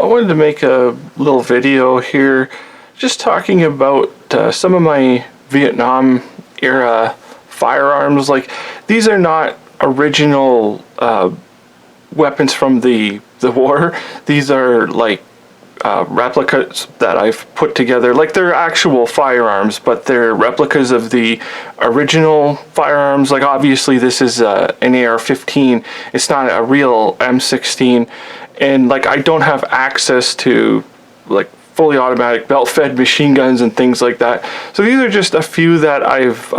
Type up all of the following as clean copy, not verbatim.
I wanted to make a little video here just talking about some of my Vietnam era firearms. Like, these are not original weapons from the war. These are like replicas that I've put together. Like, they're actual firearms, but they're replicas of the original firearms. Like, obviously this is an AR-15. It's not a real M16. And like, I don't have access to like fully automatic belt-fed machine guns and things like that. So these are just a few that I've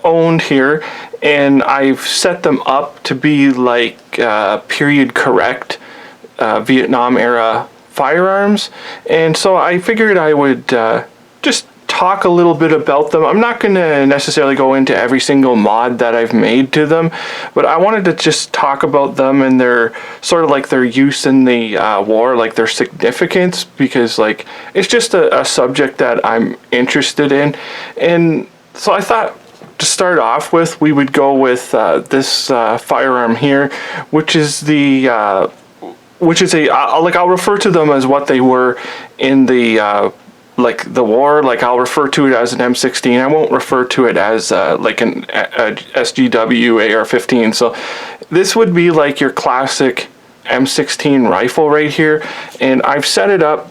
owned here, and I've set them up to be like period correct Vietnam era firearms. And so I figured I would just talk a little bit about them. I'm not going to necessarily go into every single mod that I've made to them, but I wanted to just talk about them and their sort of like their use in the war, like their significance, because like it's just a subject that I'm interested in. And so I thought to start off with, we would go with this firearm here, which is a I'll refer to them as what they were in the like the war. Like, I'll refer to it as an M16. I won't refer to it as like an SGW AR-15. So this would be like your classic M16 rifle right here, and I've set it up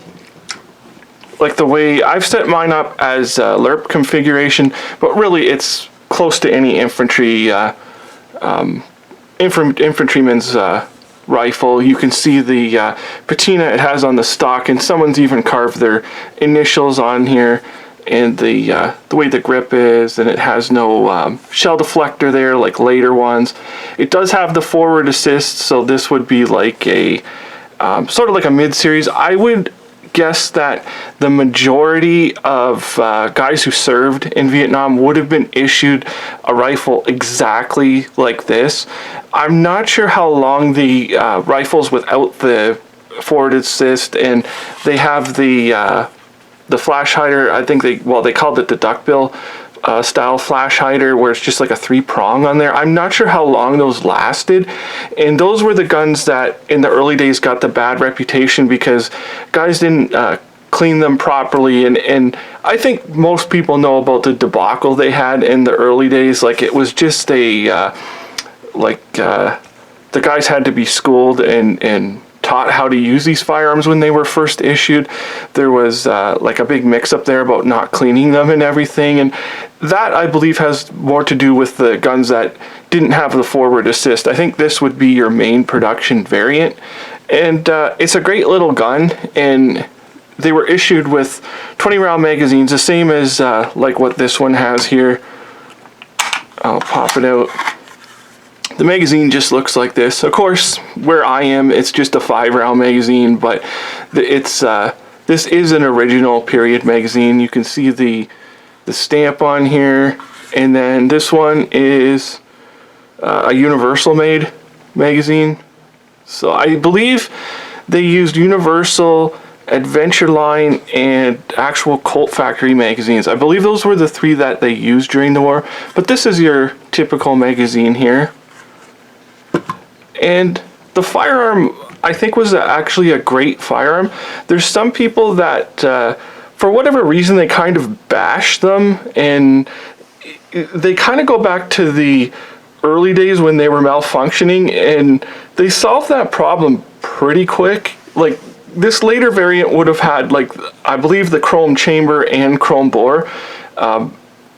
like the way I've set mine up as LRP configuration, but really it's close to any infantryman's rifle. You can see the patina it has on the stock, and someone's even carved their initials on here, and the way the grip is, and it has no shell deflector there like later ones. It does have the forward assist, so this would be like a sort of like a mid-series. I would guess that the majority of guys who served in Vietnam would have been issued a rifle exactly like this. I'm not sure how long the rifles without the forward assist, and they have the flash hider. I think they called it the duckbill style flash hider, where it's just like a 3-prong on there. I'm not sure how long those lasted, and those were the guns that in the early days got the bad reputation because guys didn't clean them properly, and I think most people know about the debacle they had in the early days. Like, it was just the guys had to be schooled and taught how to use these firearms when they were first issued. There was like a big mix up there about not cleaning them and everything, and that I believe has more to do with the guns that didn't have the forward assist. I think this would be your main production variant, and it's a great little gun, and they were issued with 20-round magazines, the same as like what this one has here. I'll pop it out. The magazine just looks like this. Of course, where I am, it's just a 5-round magazine, but it's this is an original period magazine. You can see the stamp on here, and then this one is a Universal made magazine. So I believe they used Universal, Adventure Line, and actual Colt Factory magazines. I believe those were the 3 that they used during the war, but this is your typical magazine here. And the firearm, I think, was actually a great firearm. There's some people that, for whatever reason, they kind of bash them, and they kind of go back to the early days when they were malfunctioning, and they solved that problem pretty quick. Like, this later variant would have had, like, I believe the chrome chamber and chrome bore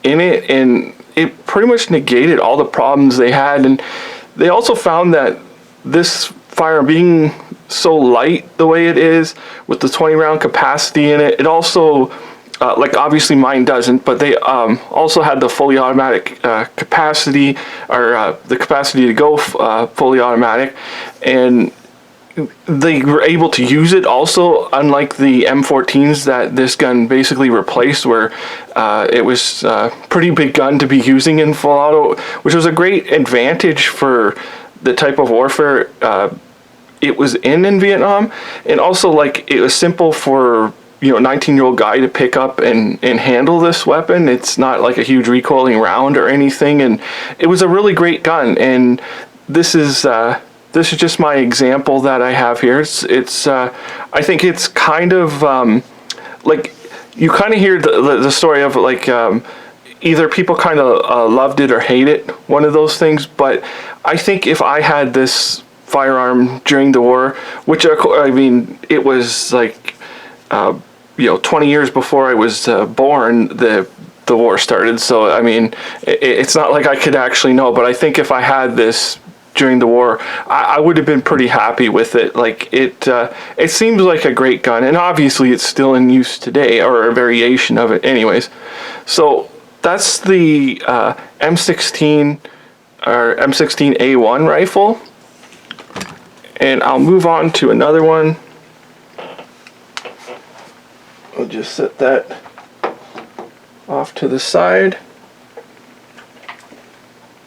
in it, and it pretty much negated all the problems they had. And they also found that this firearm, being so light the way it is, with the 20-round capacity in it, it also, like, obviously mine doesn't, but they also had the fully automatic capacity, or the capacity to go fully automatic, and they were able to use it also, unlike the M14s that this gun basically replaced, where it was a pretty big gun to be using in full auto, which was a great advantage for the type of warfare it was in Vietnam. And also, like, it was simple for, you know, a 19-year-old guy to pick up and handle this weapon. It's not like a huge recoiling round or anything, and it was a really great gun. And this is this is just my example that I have here. It's I think it's kind of like, you kind of hear the story of like either people kind of loved it or hate it, one of those things. But I think if I had this firearm during the war, which I mean, it was like 20 years before I was born, the war started. So I mean, it's not like I could actually know, but I think if I had this during the war, I would have been pretty happy with it. Like it seems like a great gun, and obviously it's still in use today, or a variation of it anyways. So that's the M16 or M16A1 rifle, and I'll move on to another one. I'll just set that off to the side.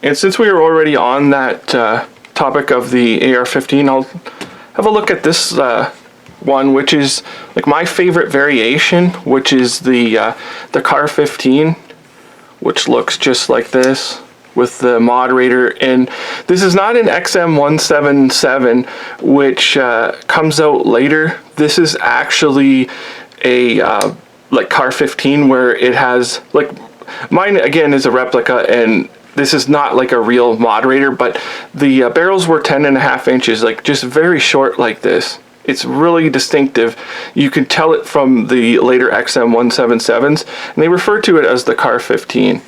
And since we were already on that topic of the AR-15, I'll have a look at this one, which is like my favorite variation, which is the CAR-15, which looks just like this with the moderator. And this is not an XM177, which comes out later. This is actually a like CAR-15, where it has, like, mine again is a replica, and this is not like a real moderator, but the barrels were 10.5 inches, like just very short like this. It's really distinctive. You can tell it from the later XM177s, and they refer to it as the CAR-15.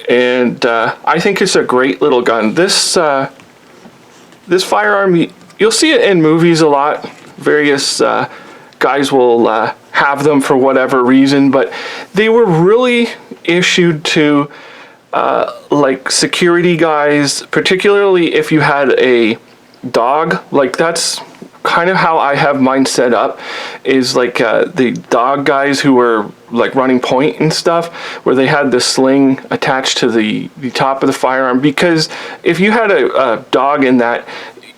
And I think it's a great little gun. This this firearm, you'll see it in movies a lot. Various guys will have them for whatever reason, but they were really issued to like security guys, particularly if you had a dog. Like, that's kind of how I have mine set up, is like the dog guys who were like running point and stuff, where they had the sling attached to the top of the firearm, because if you had a dog in that,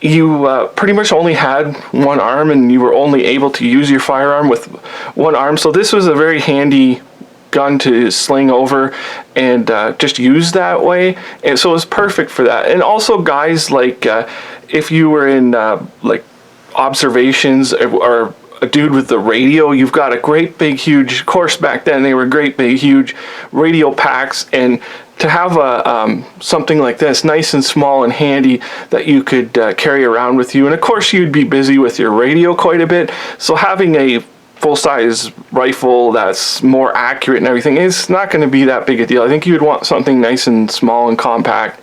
you pretty much only had one arm, and you were only able to use your firearm with one arm. So this was a very handy gun to sling over and just use that way, and so it was perfect for that. And also guys, like if you were in like observations, or a dude with the radio, you've got a great big huge, of course back then they were great big huge radio packs, and to have a something like this, nice and small and handy, that you could carry around with you. And of course you'd be busy with your radio quite a bit, so having a full-size rifle that's more accurate and everything is not going to be that big a deal. I think you'd want something nice and small and compact,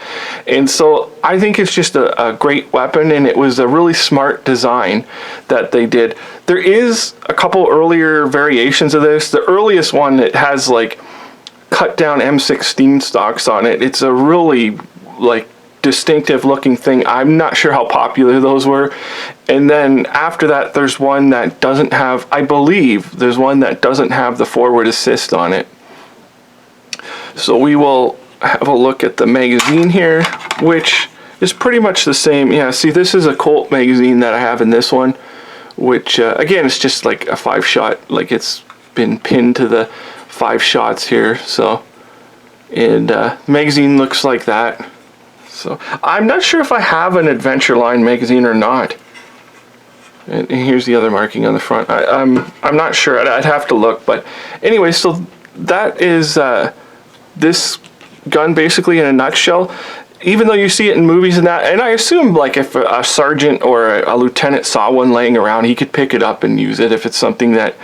and so I think it's just a great weapon, and it was a really smart design that they did. There is a couple earlier variations of this. The earliest one, it has like cut down M16 stocks on it. It's a really like distinctive looking thing. I'm not sure how popular those were. And then after that, there's one that doesn't have, I believe there's one that doesn't have the forward assist on it. So we will have a look at the magazine here, which is pretty much the same. Yeah, see, this is a Colt magazine that I have in this one, which again, it's just like a 5-shot, like it's been pinned to the 5 shots here. So, and the magazine looks like that. So I'm not sure if I have an Adventure Line magazine or not. And here's the other marking on the front. I'm not sure. I'd have to look. But anyway, so that is this gun basically in a nutshell. Even though you see it in movies and that, and I assume like if a sergeant or a lieutenant saw one laying around, he could pick it up and use it if it's something that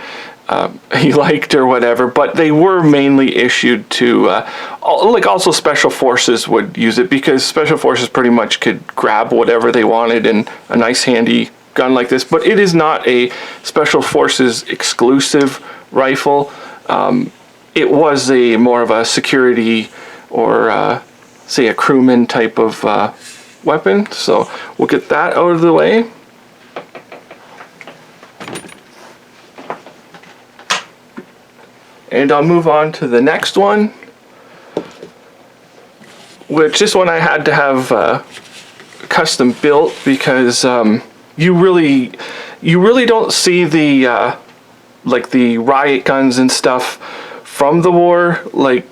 he liked or whatever. But they were mainly issued to like, also special forces would use it, because special forces pretty much could grab whatever they wanted in a nice handy gun like this. But it is not a special forces exclusive rifle. It was a more of a security or say a crewman type of weapon. So we'll get that out of the way. And I'll move on to the next one, which this one I had to have custom built, because you really don't see the like the riot guns and stuff from the war. Like,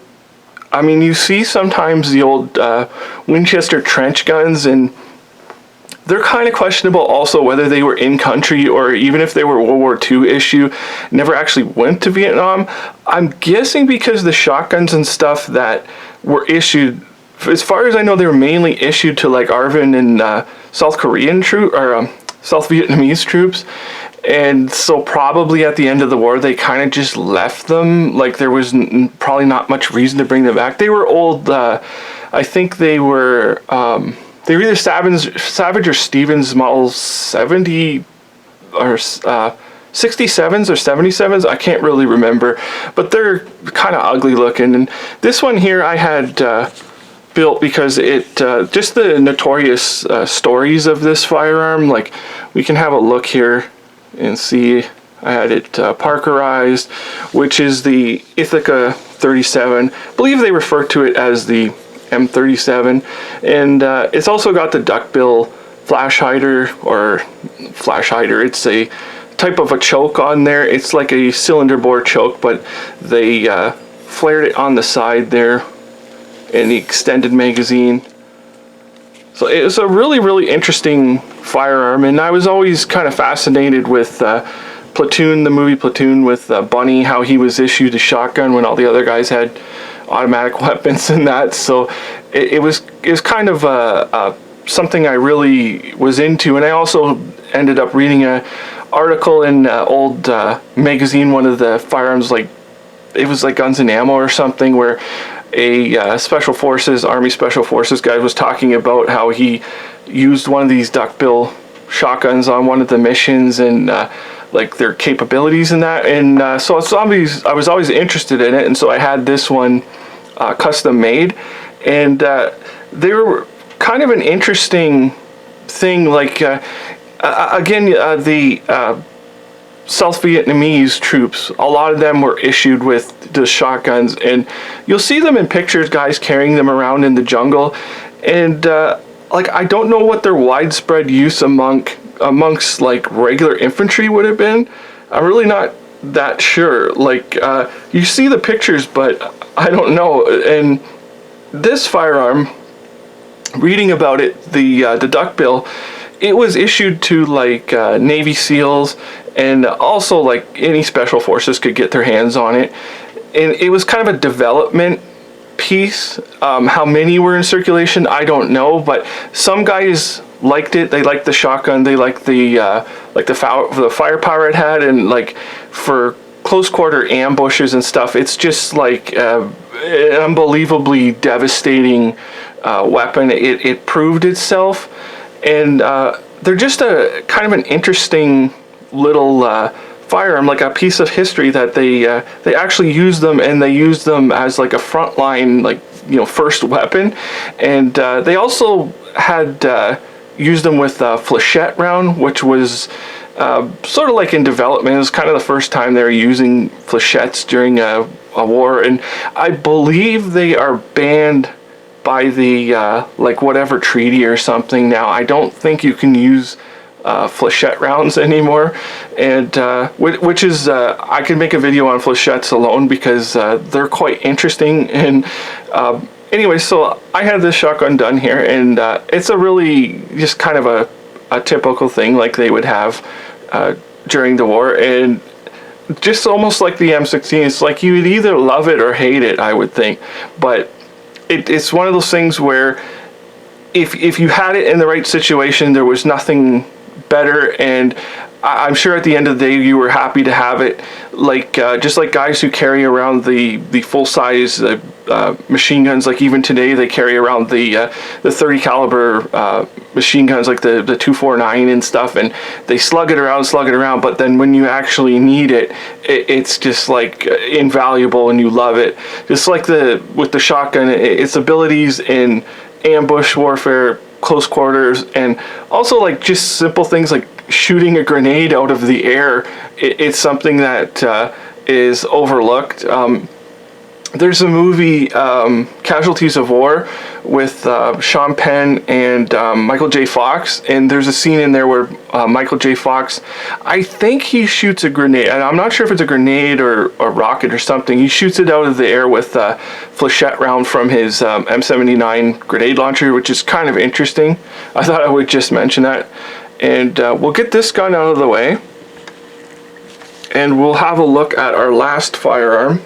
I mean, you see sometimes the old Winchester trench guns, and they're kind of questionable also whether they were in country or even if they were World War II issue, never actually went to Vietnam. I'm guessing because the shotguns and stuff that were issued, as far as I know, they were mainly issued to like ARVN and South Korean troop or South Vietnamese troops. And so probably at the end of the war, they kind of just left them. Like there was probably not much reason to bring them back. They were old, I think they were either Savage or Stevens Model 70 or 67s or 77s. I can't really remember, but they're kind of ugly looking. And this one here I had built because it just the notorious stories of this firearm. Like we can have a look here and see. I had it Parkerized, which is the Ithaca 37. I believe they refer to it as the M37, and it's also got the duckbill flash hider or flash hider. It's a type of a choke on there. It's like a cylinder bore choke, but they flared it on the side there in the extended magazine. So it's a really interesting firearm, and I was always kind of fascinated with Platoon, the movie Platoon, with Bunny, how he was issued a shotgun when all the other guys had automatic weapons and that. So it was kind of something I really was into. And I also ended up reading a article in old magazine, one of the firearms, like it was like Guns and Ammo or something, where a Special Forces, Army Special Forces guy was talking about how he used one of these duckbill shotguns on one of the missions, and like their capabilities in that. And so I was always interested in it, and so I had this one custom made, and they were kind of an interesting thing. Like again, the South Vietnamese troops, a lot of them were issued with the shotguns, and you'll see them in pictures, guys carrying them around in the jungle. And like I don't know what their widespread use amongst like regular infantry would have been. I'm really not that sure. Like you see the pictures, but I don't know. And this firearm, reading about it, the duckbill, it was issued to like Navy SEALs, and also like any special forces could get their hands on it. And it was kind of a development piece. How many were in circulation, I don't know, but some guys liked it. They liked the shotgun. They liked the firepower it had, and like for close quarter ambushes and stuff, it's just like an unbelievably devastating weapon. It proved itself, and they're just a kind of an interesting little firearm, like a piece of history that they actually use them, and they use them as like a frontline, like, you know, first weapon. And they also had used them with a flechette round, which was sort of like in development. It was kind of the first time they were using flechettes during a war, and I believe they are banned by the like whatever treaty or something now. I don't think you can use flechette rounds anymore, and which is I could make a video on flechettes alone because they're quite interesting. And anyway, so I had this shotgun done here, and it's a really just kind of a typical thing like they would have during the war, and just almost like the M16. It's like you would either love it or hate it, I would think. But it's one of those things where if you had it in the right situation, there was nothing better, and I'm sure at the end of the day you were happy to have it. Like just like guys who carry around the full size machine guns, like even today they carry around the 30 caliber machine guns, like the 249 and stuff, and they slug it around, but then when you actually need it, it's just like invaluable and you love it. Just like with the shotgun, its abilities in ambush warfare, close quarters, and also like just simple things like shooting a grenade out of the air. It's something that is overlooked. there's a movie, Casualties of War, with Sean Penn and Michael J. Fox, and there's a scene in there where Michael J. Fox, I think he shoots a grenade, and I'm not sure if it's a grenade or a rocket or something. He shoots it out of the air with a flechette round from his M16A1 grenade launcher, which is kind of interesting. I thought I would just mention that. And we'll get this gun out of the way, and we'll have a look at our last firearm,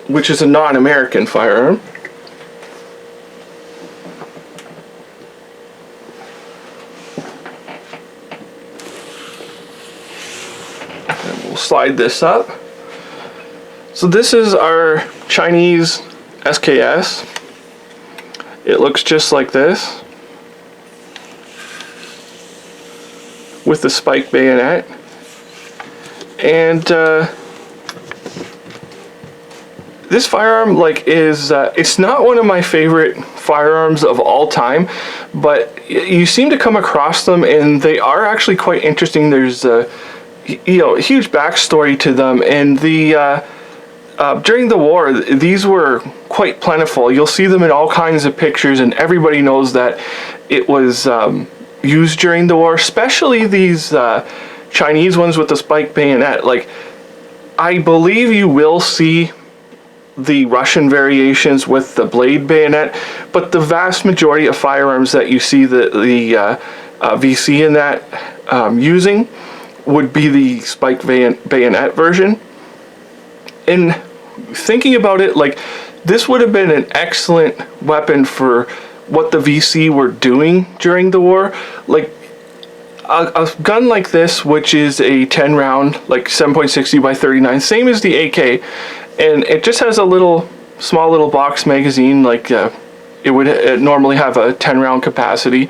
which is a non-American firearm. And we'll slide this up. So this is our Chinese SKS. It looks just like this, with the spike bayonet. And this firearm, like, is it's not one of my favorite firearms of all time, but you seem to come across them and they are actually quite interesting. There's a huge backstory to them, and the during the war these were quite plentiful. You'll see them in all kinds of pictures, and everybody knows that it was used during the war, especially these Chinese ones with the spike bayonet. Like, I believe you will see the Russian variations with the blade bayonet, but the vast majority of firearms that you see the VC in that using would be the spike bayonet version. And thinking about it, like, this would have been an excellent weapon for what the VC were doing during the war. Like, a gun like this, which is a 10 round, like 7.60 by 39, same as the AK, and it just has a small little box magazine. Like, it would normally have a 10 round capacity,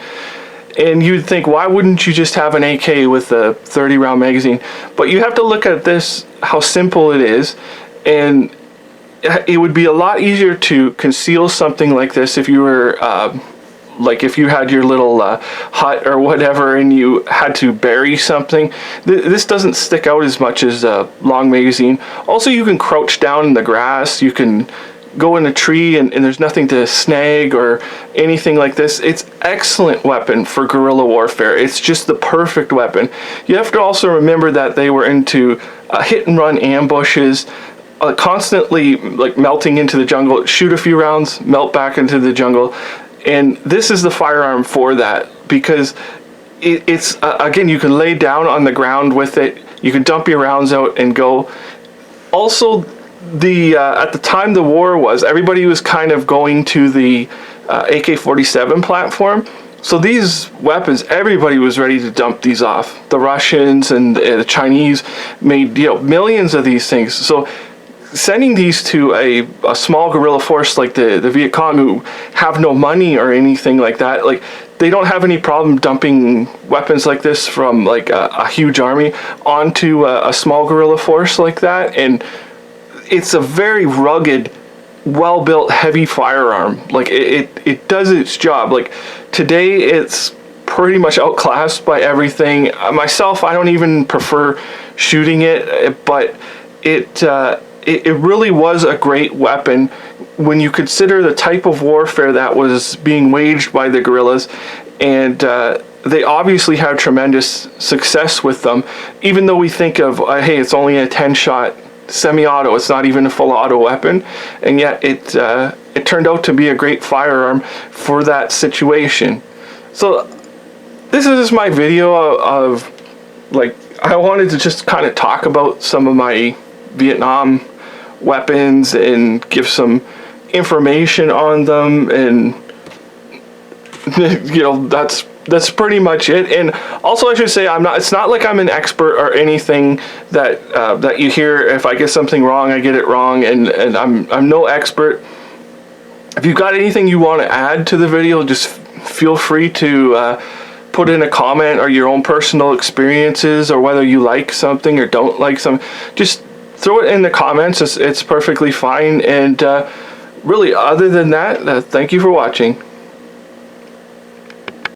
and you'd think, why wouldn't you just have an AK with a 30 round magazine? But you have to look at this, how simple it is, and it would be a lot easier to conceal something like this if you were like, if you had your little hut or whatever and you had to bury something. This doesn't stick out as much as a long magazine. Also, you can crouch down in the grass, you can go in a tree, and there's nothing to snag or anything like this. It's excellent weapon for guerrilla warfare. It's just the perfect weapon. You have to also remember that they were into hit and run ambushes, constantly, like, melting into the jungle, shoot a few rounds, melt back into the jungle. And this is the firearm for that, because it's again, you can lay down on the ground with it, you can dump your rounds out and go. Also, the at the time the war was, everybody was kind of going to the AK-47 platform. So these weapons, everybody was ready to dump these off. The Russians and the Chinese made millions of these things. So sending these to a small guerrilla force like the Viet Cong, who have no money or anything like that, like, they don't have any problem dumping weapons like this from, like, a huge army onto a small guerrilla force like that. And it's a very rugged, well-built, heavy firearm. Like, it does its job. Like, today it's pretty much outclassed by everything. Myself, I don't even prefer shooting it, but it really was a great weapon when you consider the type of warfare that was being waged by the guerrillas. And they obviously had tremendous success with them, even though we think of, hey, it's only a 10-shot semi-auto, it's not even a full auto weapon, and yet it turned out to be a great firearm for that situation. So this is just my video of, like, I wanted to just kind of talk about some of my Vietnam weapons and give some information on them, and that's pretty much it. And also, I should say, it's not like I'm an expert or anything that you hear. If I get something wrong, I get it wrong, and I'm no expert. If you've got anything you want to add to the video, just feel free to put in a comment, or your own personal experiences, or whether you like something or don't like something. Just throw it in the comments. It's perfectly fine. And really, other than that, thank you for watching.